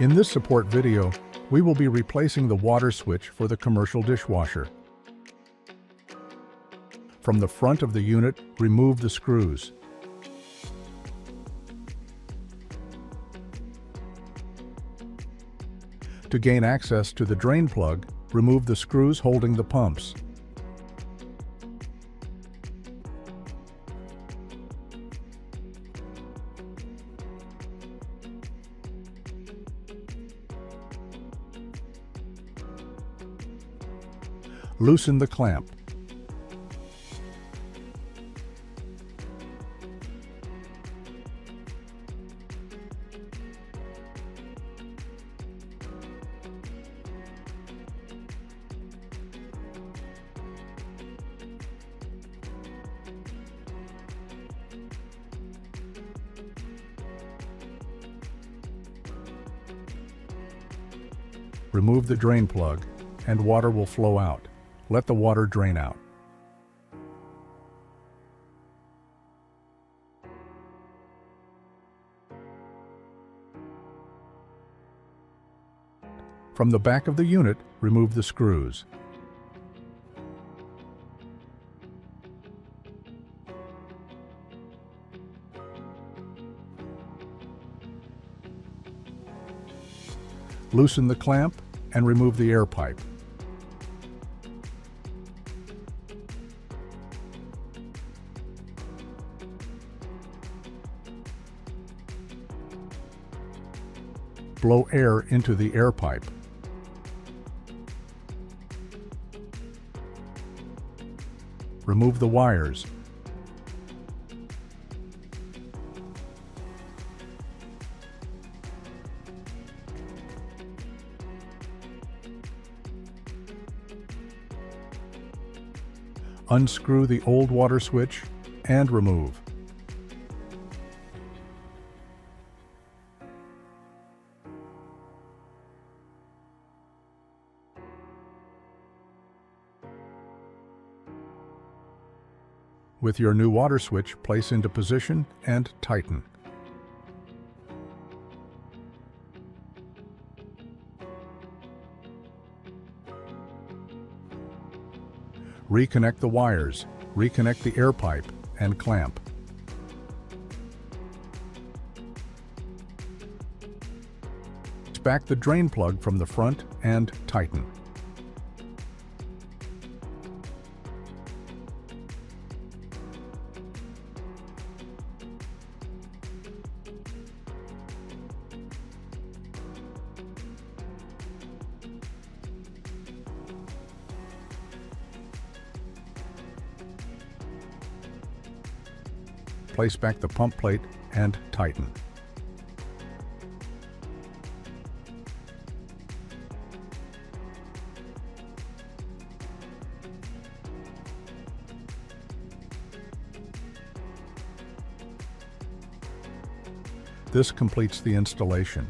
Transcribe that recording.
In this support video, we will be replacing the water switch for the commercial dishwasher. From the front of the unit, remove the screws. To gain access to the drain plug, remove the screws holding the pumps. Loosen the clamp. Remove the drain plug, and water will flow out. Let the water drain out. From the back of the unit, remove the screws. Loosen the clamp and remove the air pipe. Blow air into the air pipe. Remove the wires. Unscrew the old water switch and remove. With your new water switch, place into position and tighten. Reconnect the wires, reconnect the air pipe, and clamp. Back the drain plug from the front and tighten. Place back the pump plate and tighten. This completes the installation.